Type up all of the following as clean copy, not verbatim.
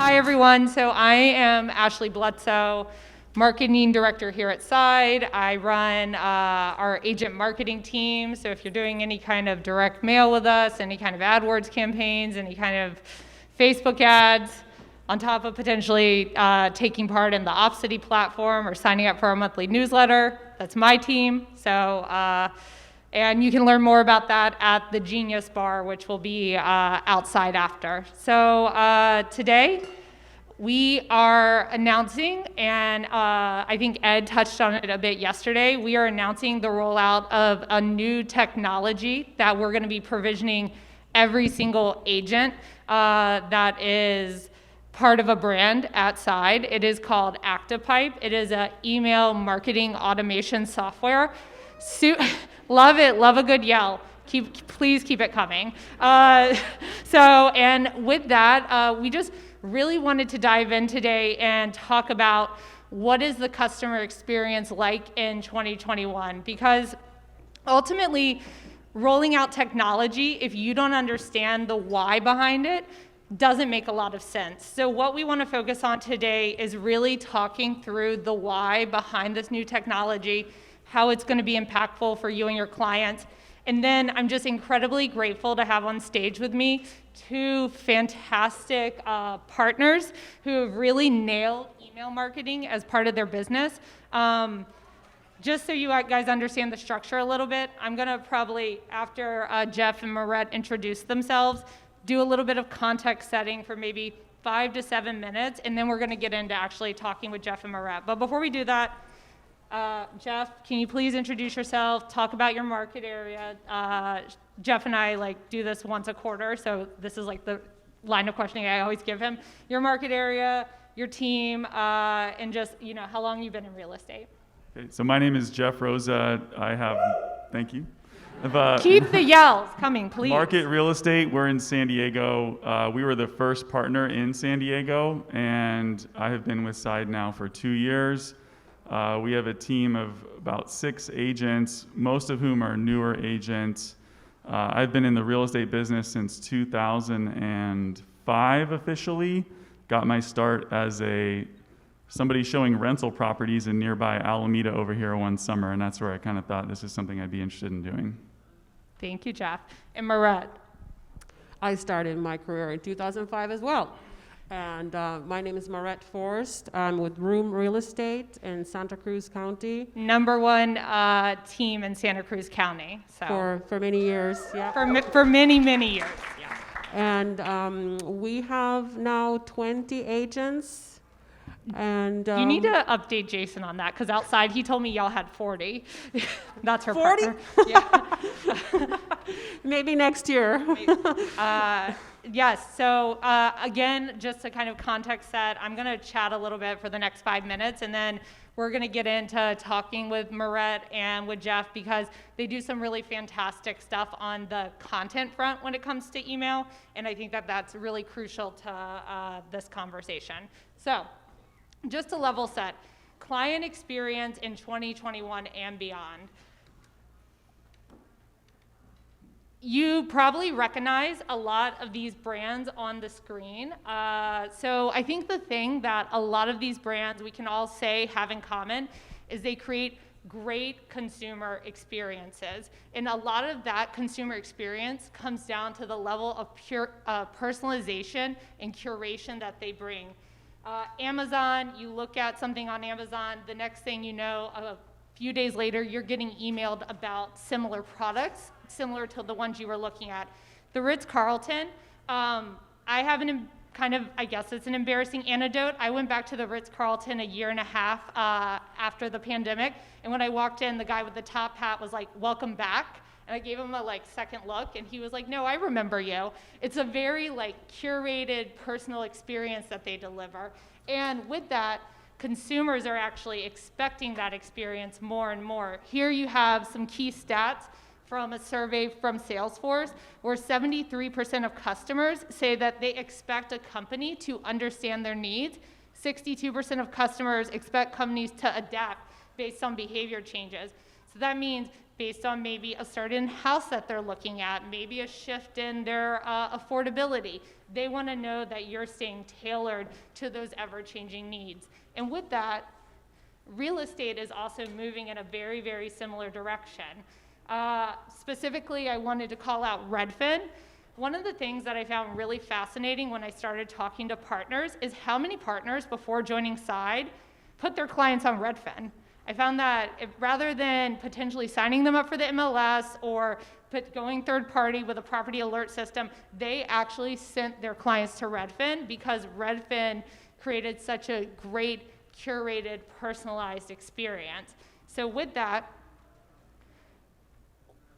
Hi, everyone. So I am Ashley Bledsoe, Marketing Director here at Side. I run our agent marketing team. So if you're doing any kind of direct mail with us, any kind of AdWords campaigns, any kind of Facebook ads, on top of potentially taking part in the OpCity platform or signing up for our monthly newsletter, that's my team. So, and you can learn more about that at the Genius Bar, which will be outside after. So today, we are announcing, and I think Ed touched on it a bit yesterday, we are announcing the rollout of a new technology that we're gonna be provisioning every single agent that is part of a brand at Side. It is called ActivePipe. It is an email marketing automation software. Love it, love a good yell. Please keep it coming. And with that, we just really wanted to dive in today and talk about what is the customer experience like in 2021, because ultimately, rolling out technology, if you don't understand the why behind it, doesn't make a lot of sense. So what we want to focus on today is really talking through the why behind this new technology, how it's going to be impactful for you and your clients. And then I'm just incredibly grateful to have on stage with me two fantastic partners who have really nailed email marketing as part of their business. Just so you guys understand the structure a little bit, I'm gonna probably, after Jeff and Marette introduce themselves, do a little bit of context setting for maybe 5 to 7 minutes, and then we're gonna get into actually talking with Jeff and Marette. But before we do that, Jeff, can you please introduce yourself, talk about your market area? Jeff and I do this once a quarter, so this is like the line of questioning I always give him. Your market area, your team, and just how long you've been in real estate. Okay, so my name is Jeff Rosa. Thank you. Keep the yells coming, please. Market Real Estate, we're in San Diego. We were the first partner in San Diego, and I have been with Side now for 2 years. We have a team of about 6 agents, most of whom are newer agents. I've been in the real estate business since 2005 officially. Got my start as somebody showing rental properties in nearby Alameda over here one summer, and that's where I kind of thought this is something I'd be interested in doing. Thank you, Jeff. And Marette. I started my career in 2005 as well. And my name is Marette Forrest. I'm with Real Estate in Santa Cruz County. #1 team in Santa Cruz County. So For many years, yeah. For many, many years, yeah. And we have now 20 agents. And you need to update Jason on that, because outside he told me y'all had 40. That's her 40? partner. Yeah. Maybe next year. Yes, so again, just to kind of context set, I'm gonna chat a little bit for the next 5 minutes, and then we're gonna get into talking with Marette and with Jeff, because they do some really fantastic stuff on the content front when it comes to email, and I think that that's really crucial to this conversation. So, just to level set, client experience in 2021 and beyond. You probably recognize a lot of these brands on the screen. So I think the thing that a lot of these brands we can all say have in common is they create great consumer experiences. And a lot of that consumer experience comes down to the level of pure personalization and curation that they bring. Amazon, you look at something on Amazon, the next thing you know, a few days later, you're getting emailed about similar products, similar to the ones you were looking at. The Ritz-Carlton, I have I guess it's an embarrassing anecdote. I went back to the Ritz-Carlton a year and a half after the pandemic, and when I walked in, the guy with the top hat was like, "Welcome back." And I gave him a second look, and he was like, "No, I remember you." It's a very curated personal experience that they deliver. And with that, consumers are actually expecting that experience more and more. Here you have some key stats from a survey from Salesforce, where 73% of customers say that they expect a company to understand their needs. 62% of customers expect companies to adapt based on behavior changes. So that means based on maybe a certain house that they're looking at, maybe a shift in their affordability. They want to know that you're staying tailored to those ever-changing needs. And with that, real estate is also moving in a very, very similar direction. Specifically, I wanted to call out Redfin. One of the things that I found really fascinating when I started talking to partners is how many partners before joining Side put their clients on Redfin. I found that rather than potentially signing them up for the MLS or going third party with a property alert system, they actually sent their clients to Redfin because Redfin created such a great, curated, personalized experience. So with that,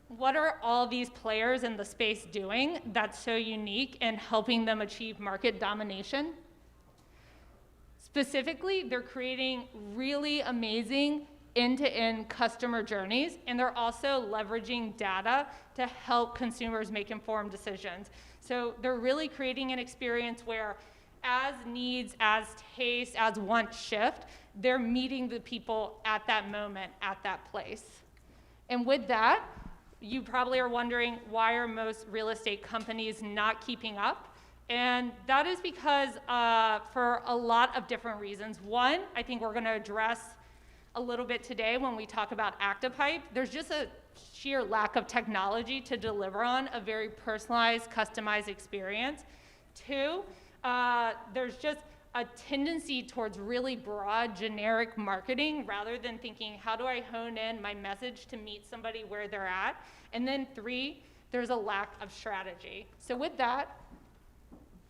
what are all these players in the space doing that's so unique and helping them achieve market domination? Specifically, they're creating really amazing end-to-end customer journeys, and they're also leveraging data to help consumers make informed decisions. So they're really creating an experience where as needs, as tastes, as wants shift, they're meeting the people at that moment, at that place. And with that, you probably are wondering, why are most real estate companies not keeping up? And that is because for a lot of different reasons. One, I think we're gonna address a little bit today when we talk about ActivePipe. There's just a sheer lack of technology to deliver on a very personalized, customized experience. Two, there's just a tendency towards really broad, generic marketing rather than thinking, how do I hone in my message to meet somebody where they're at? And then three, there's a lack of strategy. So with that,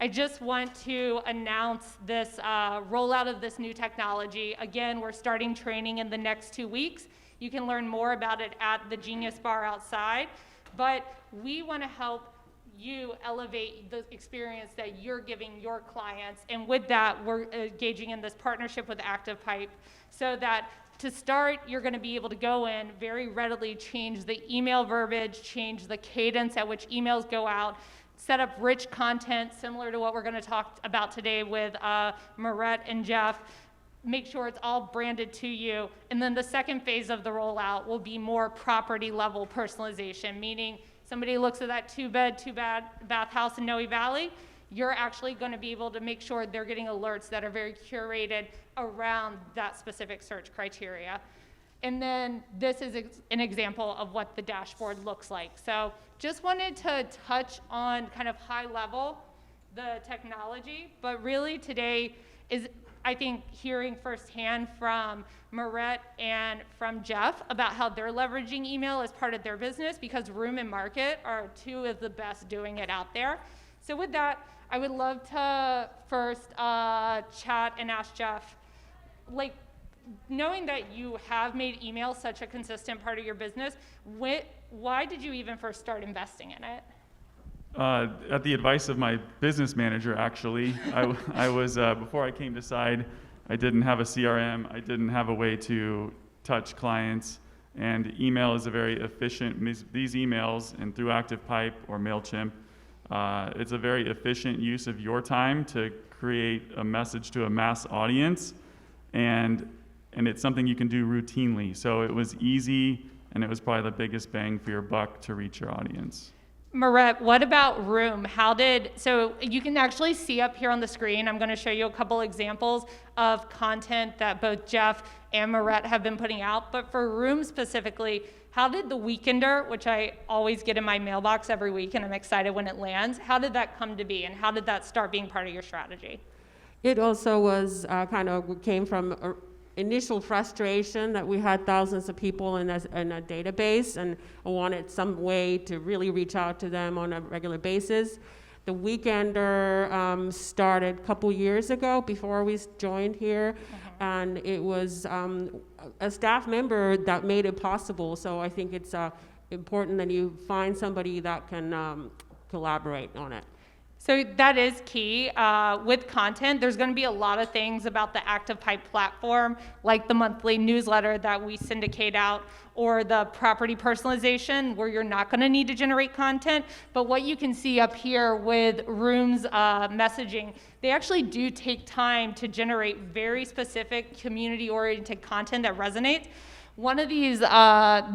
I just want to announce this rollout of this new technology. Again, we're starting training in the next 2 weeks. You can learn more about it at the Genius Bar outside, but we want to help you elevate the experience that you're giving your clients. And with that, we're engaging in this partnership with ActivePipe so that to start, you're going to be able to go in very readily, change the email verbiage, change the cadence at which emails go out, set up rich content similar to what we're going to talk about today with Marette and Jeff, make sure it's all branded to you. And then the second phase of the rollout will be more property level personalization, meaning somebody looks at that 2-bed, 2-bath house in Noe Valley, you're actually going to be able to make sure they're getting alerts that are very curated around that specific search criteria. And then this is an example of what the dashboard looks like. So just wanted to touch on kind of high level the technology, but really today is, I think, hearing firsthand from Marette and from Jeff about how they're leveraging email as part of their business, because Room and Market are two of the best doing it out there. So with that, I would love to first chat and ask Jeff, like, knowing that you have made email such a consistent part of your business, why did you even first start investing in it? At the advice of my business manager, actually. I was, before I came to Side, I didn't have a CRM, I didn't have a way to touch clients, and email is a very efficient, these emails, and through ActivePipe or MailChimp, it's a very efficient use of your time to create a message to a mass audience, and it's something you can do routinely. So it was easy, and it was probably the biggest bang for your buck to reach your audience. Marette, what about Room? So you can actually see up here on the screen, I'm gonna show you a couple examples of content that both Jeff and Marette have been putting out, but for Room specifically, how did the Weekender, which I always get in my mailbox every week and I'm excited when it lands, how did that come to be and how did that start being part of your strategy? It also was came from initial frustration that we had thousands of people in a database, and I wanted some way to really reach out to them on a regular basis. The Weekender started a couple years ago before we joined here, and it was a staff member that made it possible. So I think it's important that you find somebody that can collaborate on it. So that is key. With content, there's going to be a lot of things about the ActivePipe platform, like the monthly newsletter that we syndicate out, or the property personalization, where you're not going to need to generate content. But what you can see up here with Room's messaging, they actually do take time to generate very specific community-oriented content that resonates. One of these,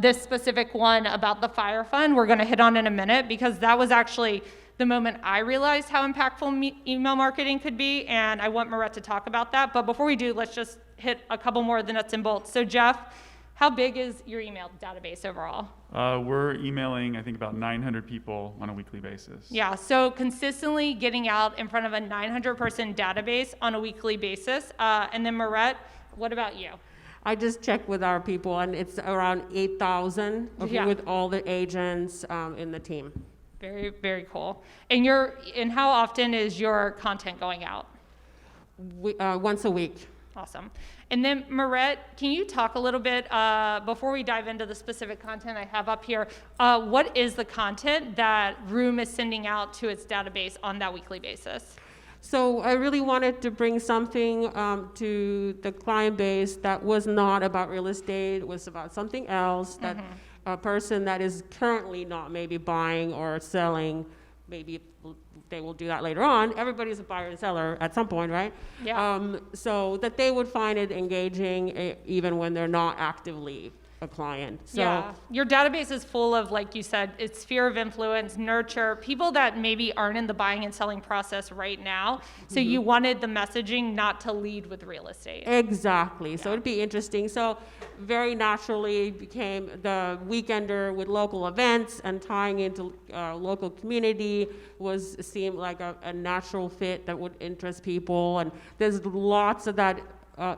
this specific one about the fire fund, we're going to hit on in a minute, because that was actually the moment I realized how impactful email marketing could be, and I want Marette to talk about that. But before we do, let's just hit a couple more of the nuts and bolts. So Jeff, how big is your email database overall? We're emailing, I think, about 900 people on a weekly basis. Yeah, so consistently getting out in front of a 900-person database on a weekly basis. And then Marette, what about you? I just checked with our people, and it's around 8,000 Yeah. with all the agents in the team. Very, very cool. And how often is your content going out? Once a week. Awesome. And then Marette, can you talk a little bit, before we dive into the specific content I have up here, what is the content that Room is sending out to its database on that weekly basis? So I really wanted to bring something to the client base that was not about real estate. It was about something else that a person that is currently not maybe buying or selling, maybe they will do that later on. Everybody's a buyer and seller at some point, right? Yeah. So that they would find it engaging even when they're not actively a client. So Yeah, your database is full of, like you said, it's sphere of influence, nurture, people that maybe aren't in the buying and selling process right now. So you wanted the messaging not to lead with real estate. Exactly. So it'd be interesting. So very naturally became the weekender with local events, and tying into local community seemed like a natural fit that would interest people. And there's lots of that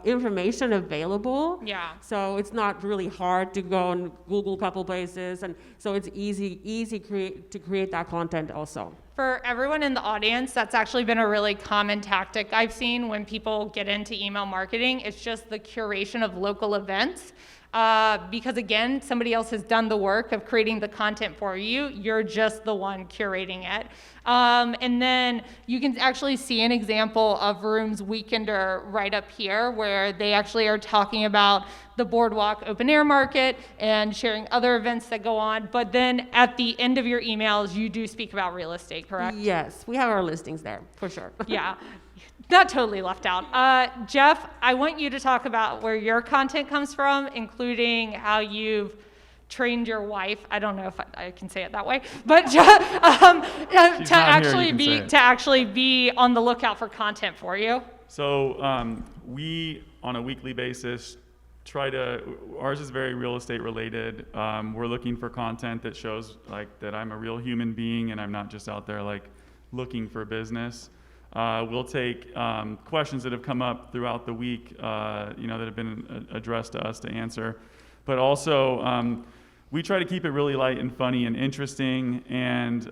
information available. Yeah. So it's not really hard to go and Google a couple places, and so it's easy to create that content also. For everyone in the audience, that's actually been a really common tactic I've seen when people get into email marketing. It's just the curation of local events. Because again, somebody else has done the work of creating the content for you. You're just the one curating it. And then you can actually see an example of Room's Weekender right up here, where they actually are talking about the Boardwalk open air market and sharing other events that go on. But then at the end of your emails, you do speak about real estate, correct? Yes, we have our listings there for sure. Yeah. Not totally left out. Jeff, I want you to talk about where your content comes from, including how you've trained your wife. I don't know if I can say it that way, but to actually be on the lookout for content for you. So we, on a weekly basis, ours is very real estate related. We're looking for content that shows like that I'm a real human being and I'm not just out there like looking for business. We'll take questions that have come up throughout the week, that have been addressed to us to answer. But also, we try to keep it really light and funny and interesting. And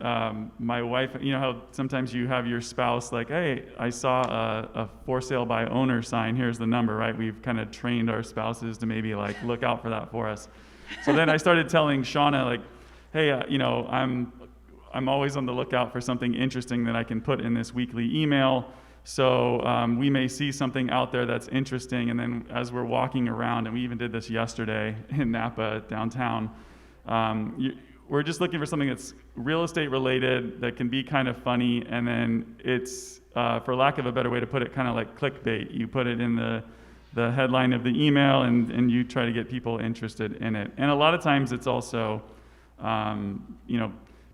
my wife, how sometimes you have your spouse like, hey, I saw a for sale by owner sign, here's the number, right? We've kind of trained our spouses to maybe like look out for that for us. So then I started telling Shauna like, hey, I'm always on the lookout for something interesting that I can put in this weekly email. So we may see something out there that's interesting, and then as we're walking around, and we even did this yesterday in Napa downtown, we're just looking for something that's real estate related that can be kind of funny, and then it's, for lack of a better way to put it, kind of like clickbait. You put it in the headline of the email, and you try to get people interested in it. And a lot of times it's also,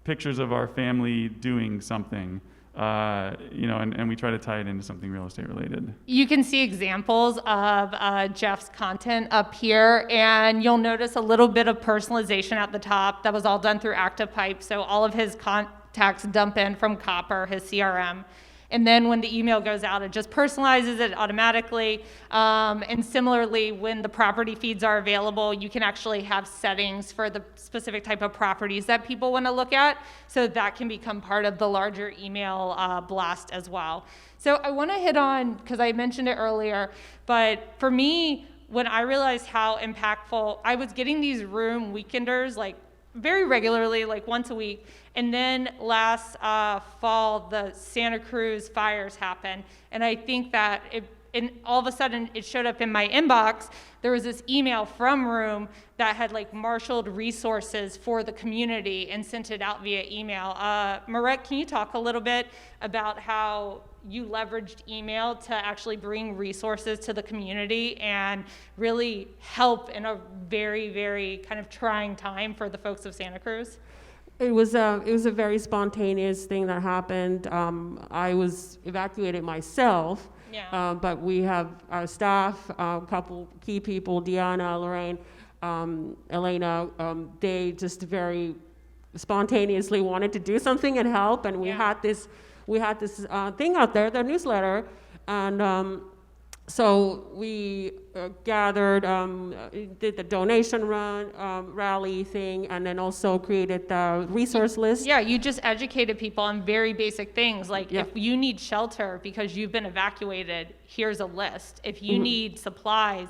pictures of our family doing something, and we try to tie it into something real estate related. You can see examples of Jeff's content up here, and you'll notice a little bit of personalization at the top. That was all done through ActivePipe, so all of his contacts dump in from Copper, his CRM. And then when the email goes out, it just personalizes it automatically. And similarly, when the property feeds are available, you can actually have settings for the specific type of properties that people want to look at. So that can become part of the larger email blast as well. So I want to hit on, because I mentioned it earlier, but for me, when I realized how impactful, I was getting these Room weekenders like very regularly, like once a week. And then last fall, the Santa Cruz fires happened. And I think that all of a sudden it showed up in my inbox. There was this email from Room that had like marshaled resources for the community and sent it out via email. Marette, can you talk a little bit about how you leveraged email to actually bring resources to the community and really help in a very, very kind of trying time for the folks of Santa Cruz? It was a very spontaneous thing that happened. I was evacuated myself, Yeah. but we have our staff, a couple key people, Deanna, Lorraine, Elena. They just very spontaneously wanted to do something and help, and we had this thing out there, the newsletter, and so we gathered, did the donation run, rally thing, and then also created the resource list. Yeah, you just educated people on very basic things, like Yeah. if you need shelter because you've been evacuated, here's a list. If you need supplies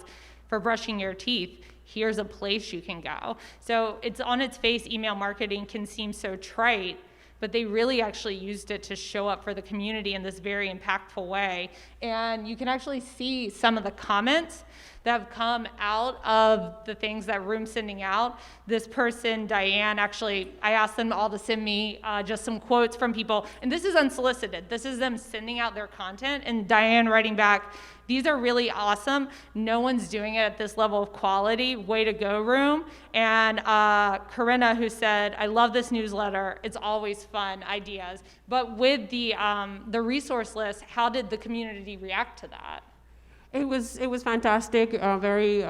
for brushing your teeth, here's a place you can go. So it's on its face, email marketing can seem so trite, but they really actually used it to show up for the community in this very impactful way. And you can actually see some of the comments that have come out of the things that Room's sending out. This person, Diane, actually, I asked them all to send me just some quotes from people, and this is unsolicited. This is them sending out their content, and Diane writing back, these are really awesome. No one's doing it at this level of quality. Way to go, Room. And Corinna, who said, I love this newsletter. It's always fun, ideas. But with the resource list, how did the community react to that? It was fantastic. Very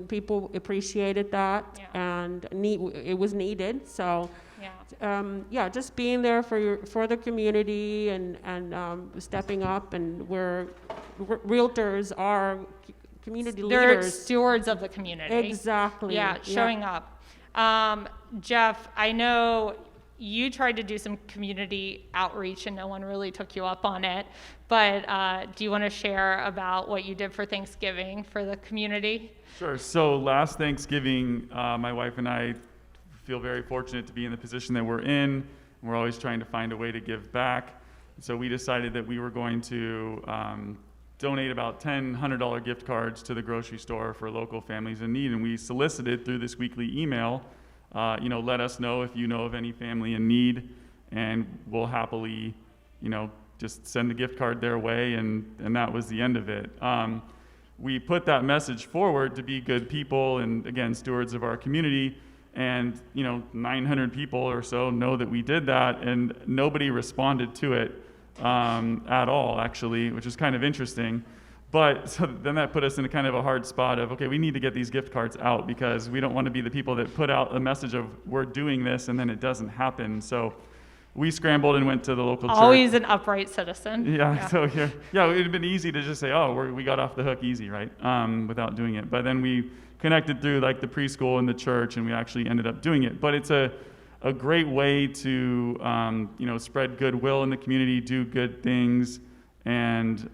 people appreciated that, Yeah. and it was needed. So. Yeah. Just being there for the community and stepping up, and realtors are community They're leaders. stewards of the community. Exactly. Yeah, showing up. Jeff, I know you tried to do some community outreach and no one really took you up on it, but do you want to share about what you did for Thanksgiving for the community? Sure. So last Thanksgiving, my wife and I feel very fortunate to be in the position that we're in. We're always trying to find a way to give back. So we decided that we were going to donate about $100 gift cards to the grocery store for local families in need. And we solicited through this weekly email, let us know if you know of any family in need, and we'll happily, just send the gift card their way, and that was the end of it. We put that message forward to be good people and, again, stewards of our community. And 900 people or so know that we did that, and nobody responded to it at all, actually, which is kind of interesting. But so then that put us in a kind of a hard spot of, okay, we need to get these gift cards out, because we don't want to be the people that put out a message of we're doing this and then it doesn't happen. So we scrambled and went to the local church. Always an upright citizen. Yeah. So here, it would have been easy to just say, oh, we got off the hook easy, right? Without doing it. But then we connected through like the preschool and the church, and we actually ended up doing it. But it's a great way to spread goodwill in the community, do good things, and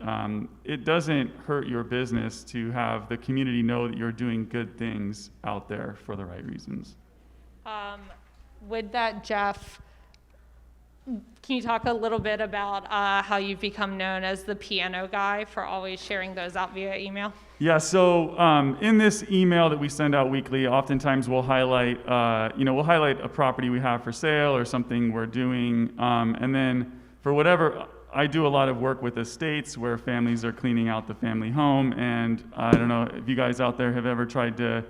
it doesn't hurt your business to have the community know that you're doing good things out there for the right reasons. With that, Jeff, can you talk a little bit about how you've become known as the piano guy for always sharing those out via email? Yeah, so in this email that we send out weekly, oftentimes we'll highlight a property we have for sale or something we're doing, and then for whatever, I do a lot of work with estates where families are cleaning out the family home, and I don't know if you guys out there have ever tried to,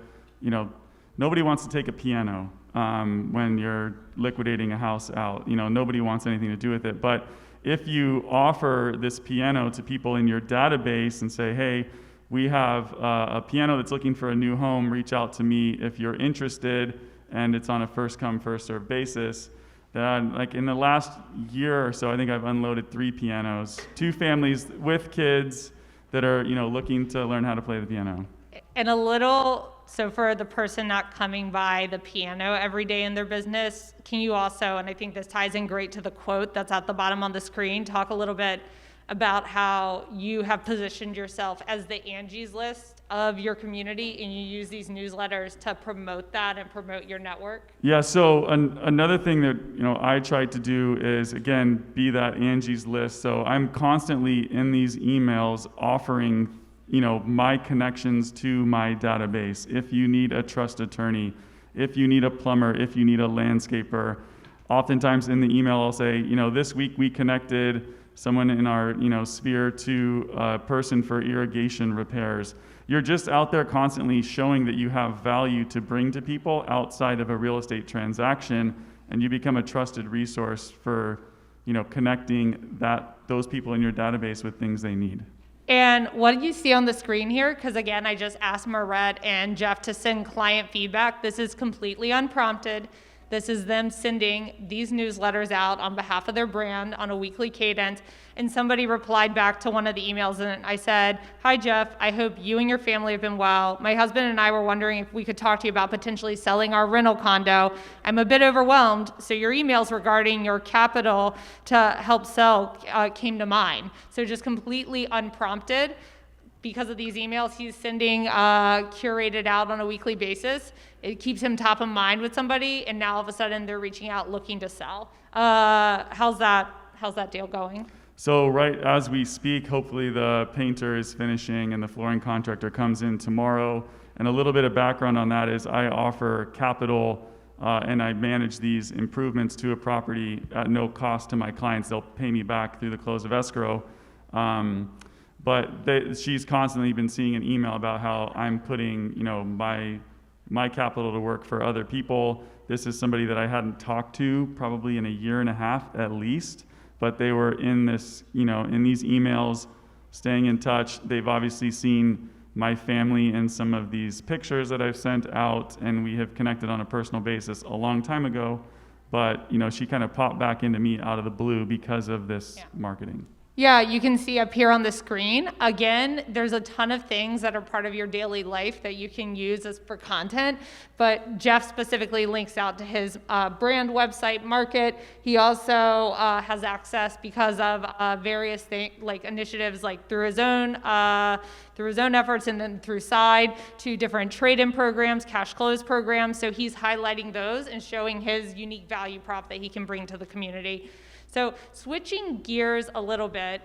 nobody wants to take a piano when you're liquidating a house out. Nobody wants anything to do with it. But if you offer this piano to people in your database and say, hey, we have a piano that's looking for a new home, reach out to me if you're interested, and it's on a first come, first served basis. Like in the last year or so, I think I've unloaded 3 pianos, 2 families with kids that are, looking to learn how to play the piano. And so for the person not coming by the piano every day in their business, can you also, and I think this ties in great to the quote that's at the bottom on the screen, talk a little bit about how you have positioned yourself as the Angie's List of your community, and you use these newsletters to promote that and promote your network? Yeah, so another thing that I try to do is, again, be that Angie's List. So I'm constantly in these emails offering my connections to my database. If you need a trust attorney, if you need a plumber, if you need a landscaper, oftentimes in the email I'll say, this week we connected someone in our sphere to a person for irrigation repairs. You're just out there constantly showing that you have value to bring to people outside of a real estate transaction, and you become a trusted resource for connecting those people in your database with things they need. And what do you see on the screen here? Because again, I just asked Marette and Jeff to send client feedback. This is completely unprompted. This is them sending these newsletters out on behalf of their brand on a weekly cadence. And somebody replied back to one of the emails, and I said, "Hi, Jeff. I hope you and your family have been well. My husband and I were wondering if we could talk to you about potentially selling our rental condo. I'm a bit overwhelmed, so your emails regarding your capital to help sell came to mind." So just completely unprompted. Because of these emails he's sending curated out on a weekly basis, it keeps him top of mind with somebody, and now all of a sudden they're reaching out looking to sell. How's that deal going? So right as we speak, hopefully the painter is finishing and the flooring contractor comes in tomorrow. And a little bit of background on that is I offer capital and I manage these improvements to a property at no cost to my clients. They'll pay me back through the close of escrow. But she's constantly been seeing an email about how I'm putting, my capital to work for other people. This is somebody that I hadn't talked to probably in a year and a half at least, but they were in this, in these emails, staying in touch. They've obviously seen my family in some of these pictures that I've sent out, and we have connected on a personal basis a long time ago. But, she kind of popped back into me out of the blue because of this marketing. Yeah, you can see up here on the screen. Again, there's a ton of things that are part of your daily life that you can use as for content, but Jeff specifically links out to his brand website, Market. He also has access because of various things like initiatives, like through his own efforts, and then through Side, to different trade-in programs, cash close programs. So he's highlighting those and showing his unique value prop that he can bring to the community. So switching gears a little bit,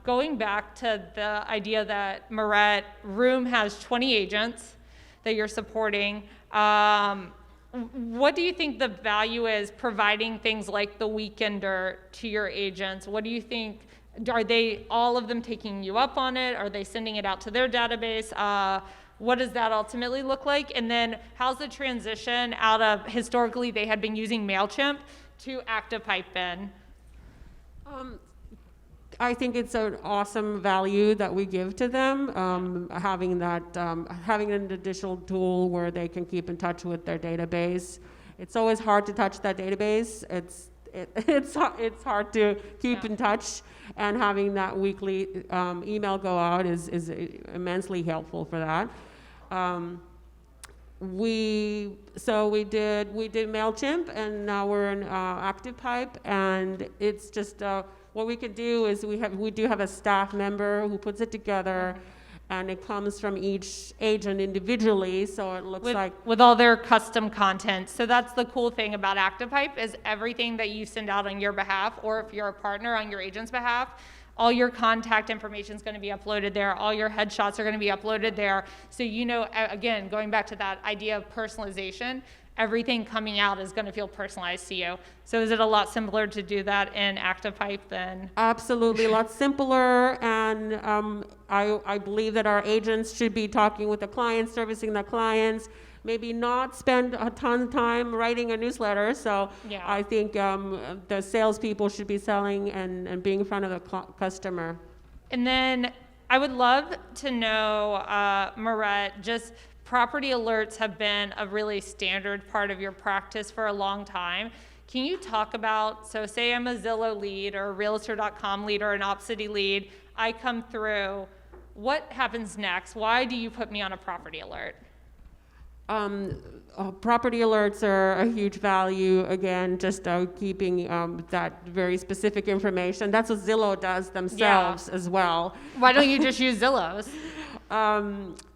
going back to the idea that Marette Room has 20 agents that you're supporting. What do you think the value is providing things like the Weekender to your agents? What do you think? Are they all of them taking you up on it? Are they sending it out to their database? What does that ultimately look like? And then how's the transition out of, historically they had been using MailChimp to ActivePipe been? I think it's an awesome value that we give to them, having an additional tool where they can keep in touch with their database. It's always hard to touch that database. It's hard to keep in touch, and having that weekly email go out is immensely helpful for that. We did MailChimp, and now we're in ActivePipe, and it's just what we could do is we do have a staff member who puts it together, and it comes from each agent individually, so it looks with all their custom content. So that's the cool thing about ActivePipe, is everything that you send out on your behalf, or if you're a partner on your agent's behalf, all your contact information is going to be uploaded there. All your headshots are going to be uploaded there. So, again, going back to that idea of personalization, everything coming out is going to feel personalized to you. So is it a lot simpler to do that in ActivePipe than? Absolutely, a lot simpler. And I believe that our agents should be talking with the clients, servicing the clients, maybe not spend a ton of time writing a newsletter. So I think the salespeople should be selling and being in front of the customer. And then I would love to know, Marette, just property alerts have been a really standard part of your practice for a long time. Can you talk about, so say I'm a Zillow lead or a Realtor.com lead or an Opcity lead, I come through, what happens next? Why do you put me on a property alert? Property alerts are a huge value. Again, just keeping that very specific information. That's what Zillow does themselves as well. Why don't you just use Zillow's?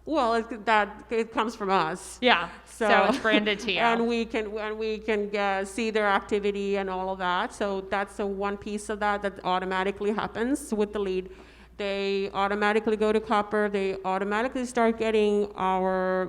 Well, it comes from us. Yeah. So it's branded to you. And we can see their activity and all of that. So that's one piece of that automatically happens with the lead. They automatically go to Copper. They automatically start getting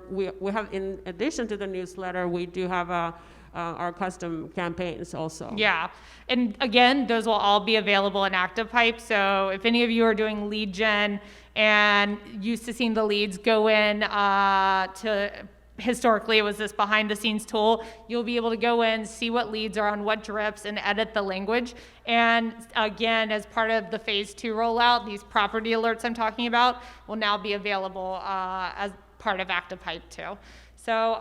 we have, in addition to the newsletter, we do have our custom campaigns also. Yeah. And again, those will all be available in ActivePipe. So if any of you are doing lead gen and used to seeing the leads go in to historically it was this behind the scenes tool, you'll be able to go in, see what leads are on what drips and edit the language. And again, as part of the phase 2 rollout, these property alerts I'm talking about will now be available as part of ActivePipe too. So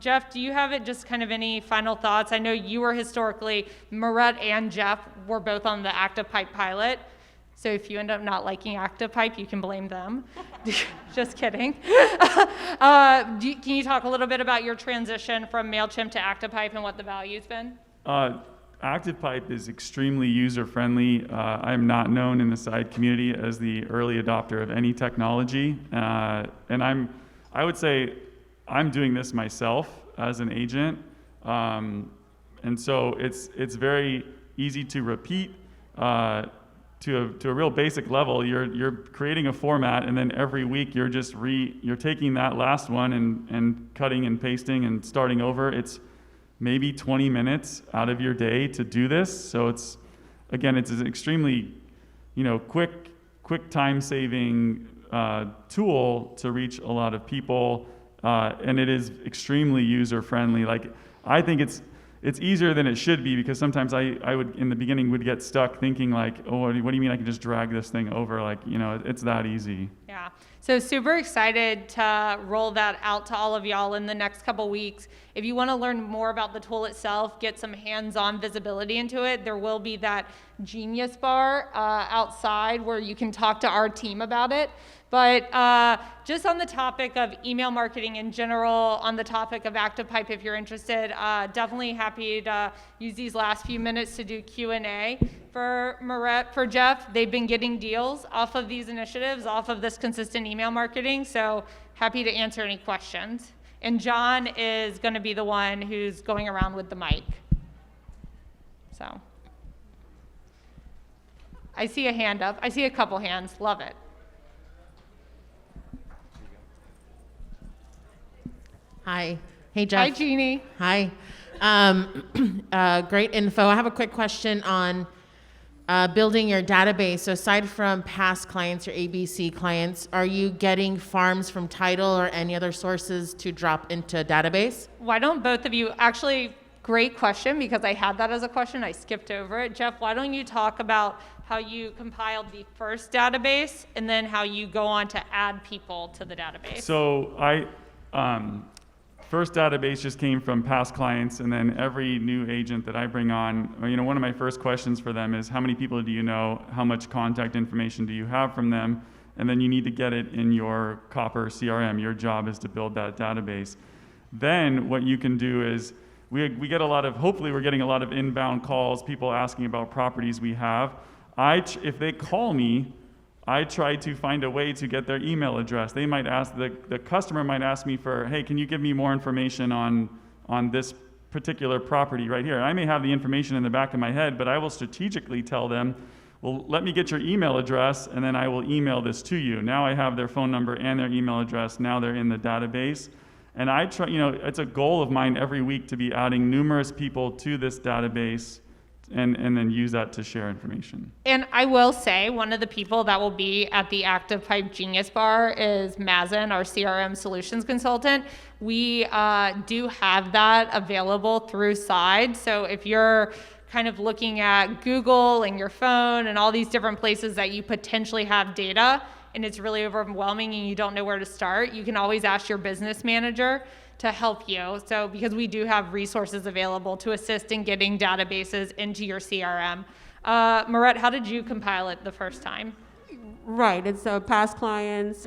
Jeff, do you have just kind of any final thoughts? I know you were historically, Maret and Jeff were both on the ActivePipe pilot. So if you end up not liking ActivePipe, you can blame them. Just kidding. Can you talk a little bit about your transition from MailChimp to ActivePipe and what the value's been? ActivePipe is extremely user-friendly. I am not known in the side community as the early adopter of any technology. And I would say I'm doing this myself as an agent. And so it's very easy to repeat. To a real basic level, you're creating a format, and then every week you're taking that last one and cutting and pasting and starting over. It's maybe 20 minutes out of your day to do this. So it's an extremely, quick time-saving tool to reach a lot of people, and it is extremely user-friendly. Like, I think it's easier than it should be, because sometimes I would, in the beginning, would get stuck thinking like, oh, what do you mean I can just drag this thing over? Like, it's that easy. Yeah. So super excited to roll that out to all of y'all in the next couple weeks. If you want to learn more about the tool itself, get some hands-on visibility into it, there will be that Genius bar outside where you can talk to our team about it. But just on the topic of email marketing in general, on the topic of ActivePipe, if you're interested, definitely happy to use these last few minutes to do Q&A. For Maret, for Jeff, they've been getting deals off of these initiatives, off of this consistent email marketing, so happy to answer any questions. And John is going to be the one who's going around with the mic. So I see a hand up. I see a couple hands. Love it. Hi. Hey, Jeff. Hi, Jeannie. Hi. Great info. I have a quick question on building your database. So aside from past clients or ABC clients, are you getting farms from Title or any other sources to drop into a database? Why don't both of you, actually, great question, because I had that as a question. I skipped over it. Jeff, why don't you talk about how you compiled the first database and then how you go on to add people to the database? So first database just came from past clients, and then every new agent that I bring on, one of my first questions for them is, how many people do you know? How much contact information do you have from them? And then you need to get it in your Copper CRM. Your job is to build that database. Then what you can do is, we get hopefully we're getting a lot of inbound calls, people asking about properties we have. If they call me, I try to find a way to get their email address. They might ask, the customer might ask me for, hey, can you give me more information on this particular property right here? I may have the information in the back of my head, but I will strategically tell them, well, let me get your email address, and then I will email this to you. Now I have their phone number and their email address. Now they're in the database. And I try, it's a goal of mine every week to be adding numerous people to this database, and then use that to share information. And I will say, one of the people that will be at the ActivePipe Genius Bar is Mazen, our CRM solutions consultant. We do have that available through Side. So if you're kind of looking at Google and your phone and all these different places that you potentially have data, and it's really overwhelming and you don't know where to start, you can always ask your business manager to help you. So because we do have resources available to assist in getting databases into your CRM. Maret, how did you compile it the first time? Right, it's past clients,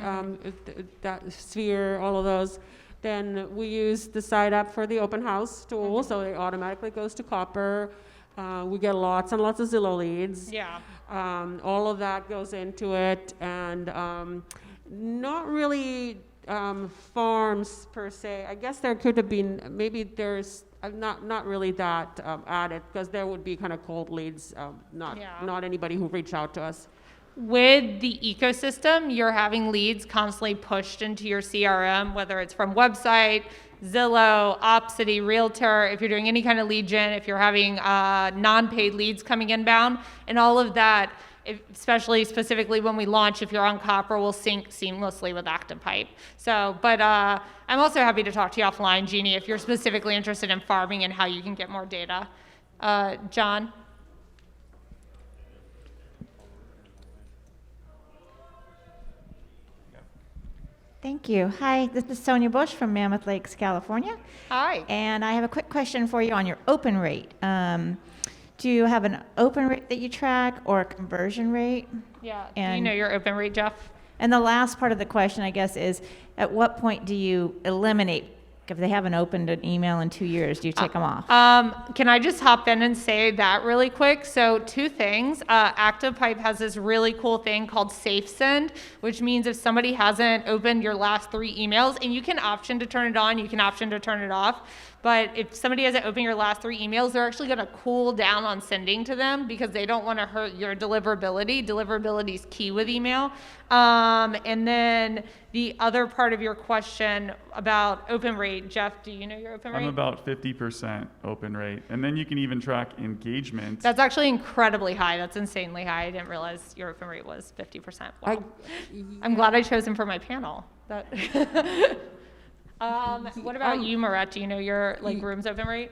that Sphere, all of those. Then we use the site app for the open house tool, so it automatically goes to Copper. We get lots and lots of Zillow leads. Yeah. All of that goes into it, and not really farms per se. I guess there could have been, maybe there's not really that added, because there would be kind of cold leads, not anybody who reached out to us. With the ecosystem, you're having leads constantly pushed into your CRM, whether it's from website, Zillow, Opcity, Realtor, if you're doing any kind of lead gen, if you're having non-paid leads coming inbound, and all of that, especially specifically when we launch, if you're on copper, will sync seamlessly with ActivePipe. So, but I'm also happy to talk to you offline, Jeannie, if you're specifically interested in farming and how you can get more data. John? Thank you. Hi, this is Sonia Bush from Mammoth Lakes, California. Hi. And I have a quick question for you on your open rate. Do you have an open rate that you track or a conversion rate? Yeah, do you And- know your open rate, Jeff? And the last part of the question, I guess, is at what point do you eliminate, if they haven't opened an email in 2 years, do you take them off? Can I just hop in and say that really quick? So 2 things. ActivePipe has this really cool thing called Safe Send, which means if somebody hasn't opened your last 3 emails, and you can option to turn it on, you can option to turn it off, but if somebody hasn't opened your last 3 emails, they're actually going to cool down on sending to them because they don't want to hurt your deliverability. Deliverability is key with email. And then the other part of your question about open rate, Jeff, do you know your open rate? I'm about 50% open rate. And then you can even track engagement. That's actually incredibly high. That's insanely high. I didn't realize your open rate was 50%. Wow. I'm glad I chose him for my panel. That what about you, Maret? Do you know your room's open rate?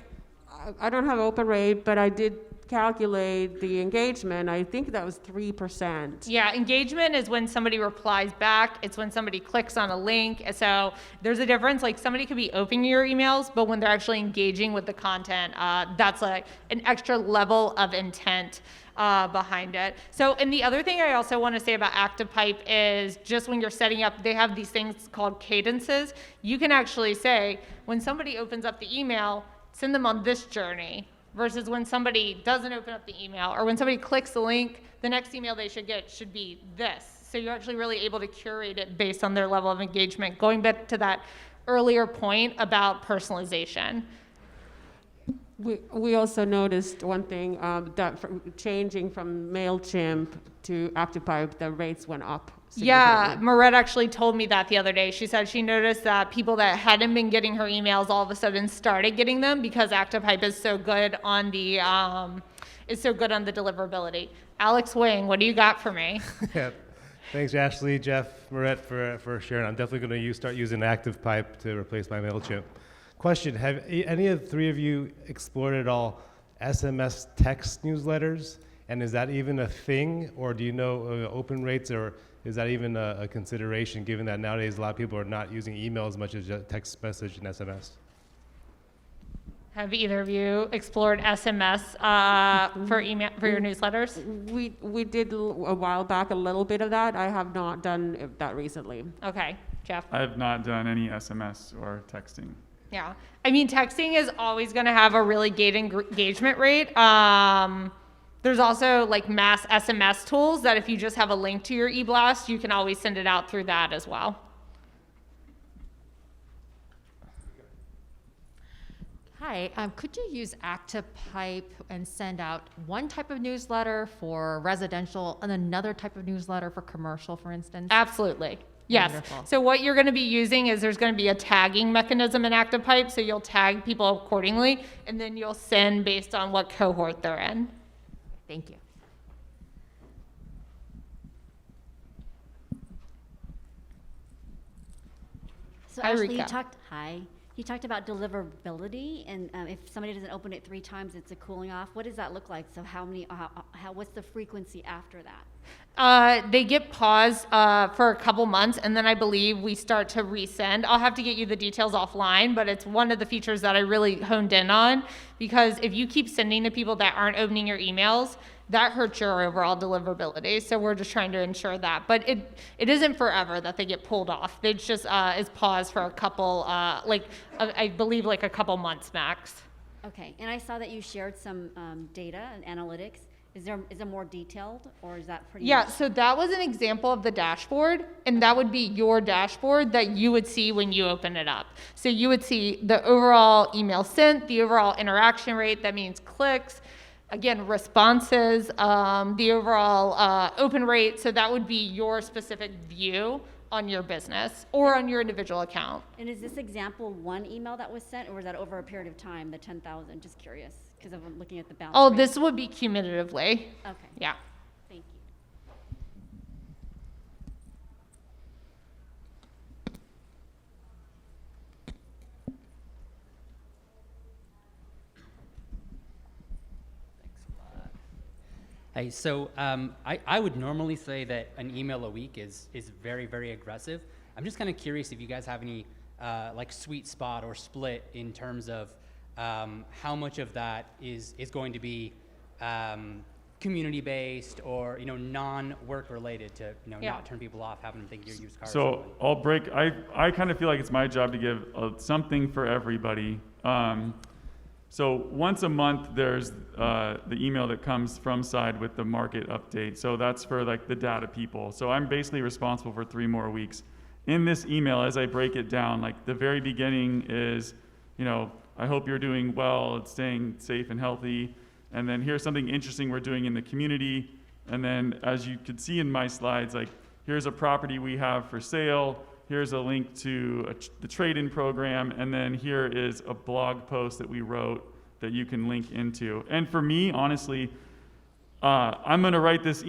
I don't have open rate, but I did calculate the engagement. I think that was 3%. Yeah, engagement is when somebody replies back. It's when somebody clicks on a link. So there's a difference. Like somebody could be opening your emails, but when they're actually engaging with the content, that's like an extra level of intent behind it. So, and the other thing I also want to say about ActivePipe is just when you're setting up, they have these things called cadences. You can actually say, when somebody opens up the email, send them on this journey, versus when somebody doesn't open up the email, or when somebody clicks the link, the next email they should get should be this. So you're actually really able to curate it based on their level of engagement. Going back to that earlier point about personalization. We also noticed one thing, that changing from MailChimp to ActivePipe, the rates went up Yeah, significantly. Maret actually told me that the other day. She said she noticed that people that hadn't been getting her emails all of a sudden started getting them because ActivePipe is so good on the deliverability. Alex Wing, what do you got for me? Yeah. Thanks, Ashley, Jeff, Maret, for sharing. I'm definitely going to start using ActivePipe to replace my MailChimp. Question, have any of the 3 of you explored at all SMS text newsletters? And is that even a thing, or do you know open rates, or is that even a consideration, given that nowadays a lot of people are not using email as much as just text message and SMS? Have either of you explored SMS for email for your newsletters? We did a while back a little bit of that. I have not done that recently. Okay, Jeff. I have not done any SMS or texting. Yeah, I mean, texting is always going to have a really good engagement rate. There's also like mass SMS tools that if you just have a link to your e-blast, you can always send it out through that as well. Hi, could you use ActivePipe and send out one type of newsletter for residential and another type of newsletter for commercial, for instance? Absolutely. Yes. Wonderful. So what you're going to be using is there's going to be a tagging mechanism in ActivePipe. So you'll tag people accordingly, and then you'll send based on what cohort they're in. Thank you. So Hi, Ashley, Rika. you talked about deliverability, and if somebody doesn't open it 3 times, it's a cooling off. What does that look like? So what's the frequency after that? They get paused for a couple months, and then I believe we start to resend. I'll have to get you the details offline, but it's one of the features that I really honed in on, because if you keep sending to people that aren't opening your emails, that hurts your overall deliverability. So we're just trying to ensure that. But it isn't forever that they get pulled off. It just is paused for a couple, I believe like a couple months max. Okay, and I saw that you shared some data and analytics. Is it more detailed, or is that pretty Yeah, much? so that was an example of the dashboard, and that would be your dashboard that you would see when you open it up. So you would see the overall email sent, the overall interaction rate, that means clicks, again, responses, the overall open rate. So that would be your specific view on your business or on your individual account. And is this example one email that was sent, or was that over a period of time, the 10,000? Just curious, because I'm looking at the bounce Oh, rate. this would be cumulatively. Okay, Yeah. thank you. Hey, so I would normally say that an email a week is very, very aggressive. I'm just kind of curious if you guys have any like sweet spot or split in terms of how much of that is going to be community-based or, non-work related to, Yeah. not turn people off, having them think you're used cars. So I'll break, I kind of feel like it's my job to give something for everybody. So once a month, there's the email that comes from Side with the market update. So that's for like the data people. So I'm basically responsible for 3 more weeks. In this email, as I break it down, like the very beginning is, I hope you're doing well, it's staying safe and healthy. And then here's something interesting we're doing in the community. And then as you could see in my slides, like here's a property we have for sale. Here's a link to the trade-in program, and then here is a blog post that we wrote that you can link into. And for me, honestly, I'm gonna write this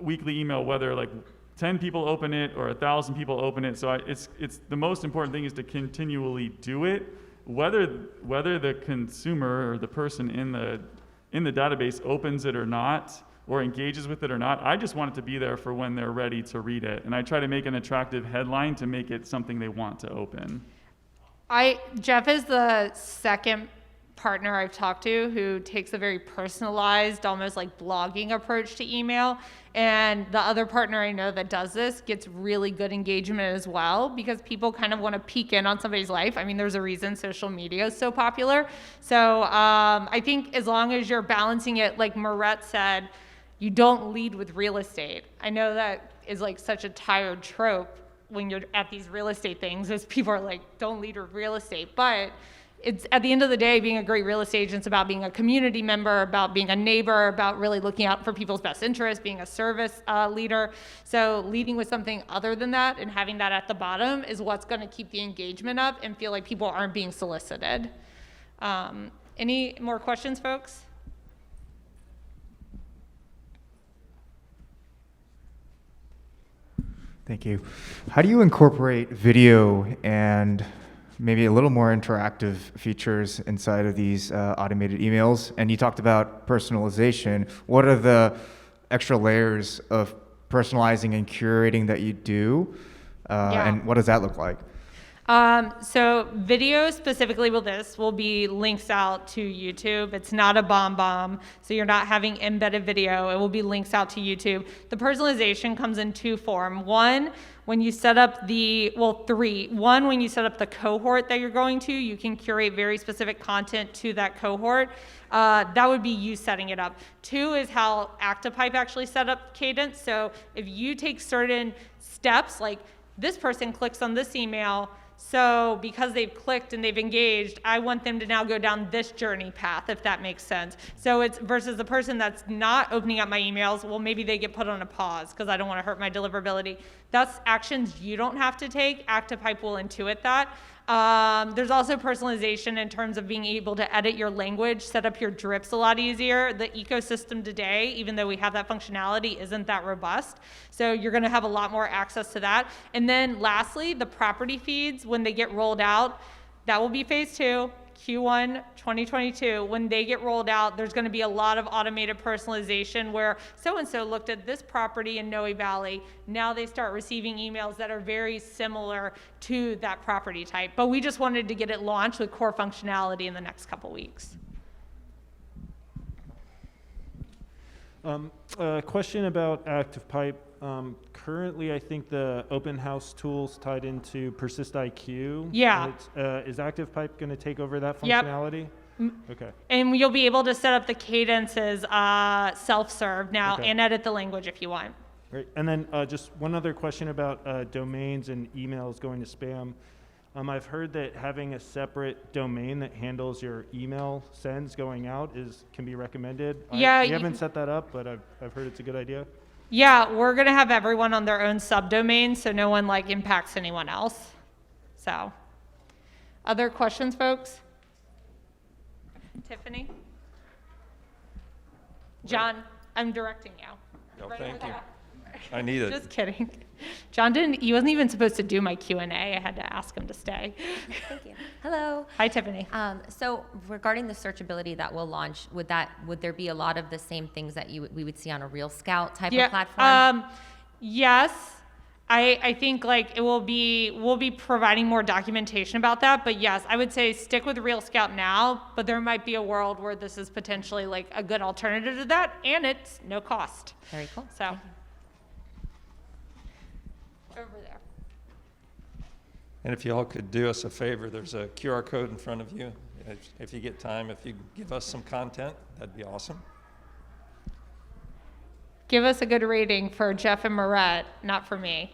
weekly email, whether like 10 people open it or 1,000 people open it. So it's the most important thing is to continually do it, whether the consumer or the person in the database opens it or not, or engages with it or not. I just want it to be there for when they're ready to read it. And I try to make an attractive headline to make it something they want to open. Jeff is the second partner I've talked to who takes a very personalized, almost like blogging approach to email. And the other partner I know that does this gets really good engagement as well, because people kind of want to peek in on somebody's life. I mean, there's a reason social media is so popular. So I think as long as you're balancing it, like Moret said, you don't lead with real estate. I know that is like such a tired trope when you're at these real estate things, is people are like, don't lead with real estate. But it's, at the end of the day, being a great real estate agent is about being a community member, about being a neighbor, about really looking out for people's best interests, being a service leader. So leading with something other than that and having that at the bottom is what's going to keep the engagement up and feel like people aren't being solicited. Any more questions, folks? Thank you. How do you incorporate video and maybe a little more interactive features inside of these automated emails? And you talked about personalization. What are the extra layers of personalizing and curating that you do? And what does that look like? So video specifically with this will be links out to YouTube. It's not a bomb, so you're not having embedded video. It will be links out to YouTube. The personalization comes in 2 forms. One, when you set up three. One, when you set up the cohort that you're going to, you can curate very specific content to that cohort. That would be you setting it up. 2 is how ActivePipe actually set up Cadence. So if you take certain steps, like this person clicks on this email, so because they've clicked and they've engaged, I want them to now go down this journey path, if that makes sense. So it's versus the person that's not opening up my emails, well, maybe they get put on a pause because I don't want to hurt my deliverability. That's actions you don't have to take. ActivePipe will intuit that. There's also personalization in terms of being able to edit your language, set up your drips a lot easier. The ecosystem today, even though we have that functionality, isn't that robust. So you're going to have a lot more access to that. And then lastly, the property feeds, when they get rolled out, that will be phase 2. Q1 2022, when they get rolled out, there's going to be a lot of automated personalization where so-and-so looked at this property in Noe Valley. Now they start receiving emails that are very similar to that property type. But we just wanted to get it launched with core functionality in the next couple weeks. Question about ActivePipe. Currently, I think the open house tool's tied into PersistIQ. Yeah. Is ActivePipe going to take over that Yep. functionality? Okay. And you'll be able to set up the cadences self-serve now Okay. and edit the language if you want. Great. And then just one other question about domains and emails going to spam. I've heard that having a separate domain that handles your email sends going out can be recommended. Yeah, we you haven't can- set that up, but I've heard it's a good idea. Yeah, we're gonna have everyone on their own subdomain, so no one like impacts anyone else. So, other questions, folks? Tiffany? John, I'm directing you. No, Right thank over you. there. I need it. Just kidding. John he wasn't even supposed to do my Q&A. I had to ask him to stay. Thank you. Hello. Hi, Tiffany. So regarding the searchability that will launch, would there be a lot of the same things that we would see on a Real Scout type of platform? Yes. I think like we'll be providing more documentation about that, but yes, I would say stick with Real Scout now, but there might be a world where this is potentially like a good alternative to that, and it's no cost. Very cool. So, over there. And if you all could do us a favor, there's a QR code in front of you. If you get time, if you give us some content, that'd be awesome. Give us a good rating for Jeff and Moret, not for me.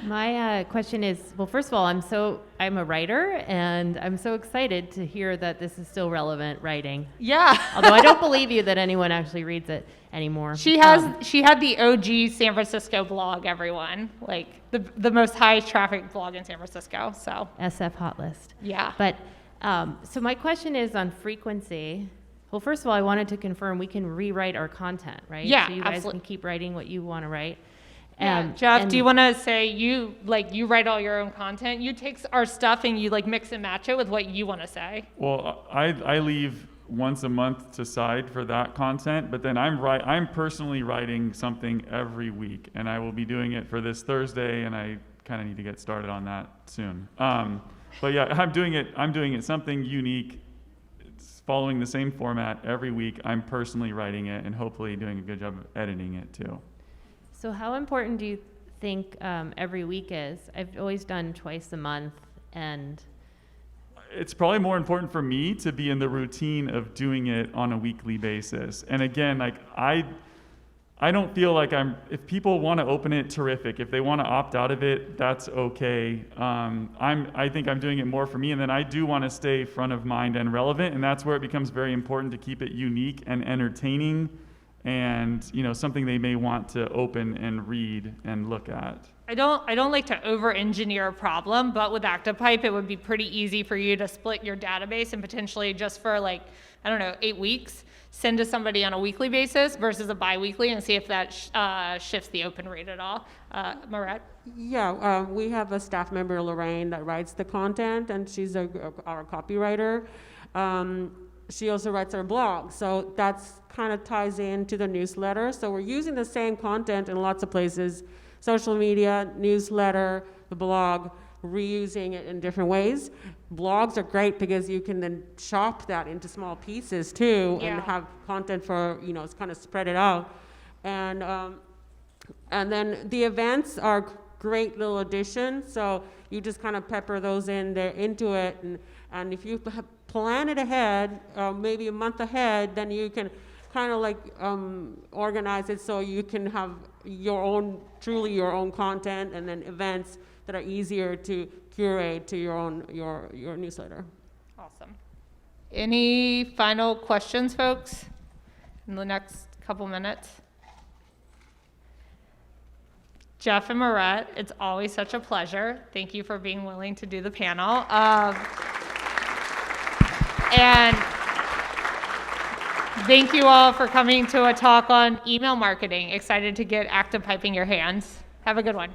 My question is, well, first of all, I'm a writer, and I'm so excited to hear that this is still relevant writing. Yeah. Although I don't believe you that anyone actually reads it anymore. She had the OG San Francisco blog, everyone. Like the most high traffic blog in San Francisco. So SF hot list. Yeah. But so my question is on frequency. Well, first of all, I wanted to confirm we can rewrite our content, right? Yeah, so you guys absolutely. can keep writing what you want to write. Yeah. Jeff, do you want to say you write all your own content? You take our stuff and you like mix and match it with what you want to say. Well, I leave once a month to side for that content, but then I'm personally writing something every week, and I will be doing it for this Thursday, and I kind of need to get started on that soon. But yeah, I'm doing it something unique. It's following the same format every week. I'm personally writing it and hopefully doing a good job of editing it too. So how important do you think every week is? I've always done twice a month, and it's probably more important for me to be in the routine of doing it on a weekly basis. And again, like I don't feel like if people want to open it, terrific. If they want to opt out of it, that's okay. I think I'm doing it more for me, and then I do want to stay front of mind and relevant, and that's where it becomes very important to keep it unique and entertaining, and something they may want to open and read and look at. I don't like to over-engineer a problem, but with ActivePipe, it would be pretty easy for you to split your database and potentially just for 8 weeks, send to somebody on a weekly basis versus a bi-weekly and see if that shifts the open rate at all. Moret? Yeah, we have a staff member, Lorraine, that writes the content, and she's our copywriter. She also writes our blog, so that's kind of ties into the newsletter. So we're using the same content in lots of places: social media, newsletter, the blog, reusing it in different ways. Blogs are great because you can then chop that into small pieces too, and have content for, it's kind of spread it out. And then the events are great little additions, so you just kind of pepper those in there into it, and if you plan it ahead, maybe a month ahead, then you can kind of organize it so you can have truly your own content, and then events that are easier to curate to your newsletter. Awesome. Any final questions, folks, in the next couple minutes? Jeff and Moret, it's always such a pleasure. Thank you for being willing to do the panel. And thank you all for coming to a talk on email marketing. Excited to get ActivePipe in your hands. Have a good one.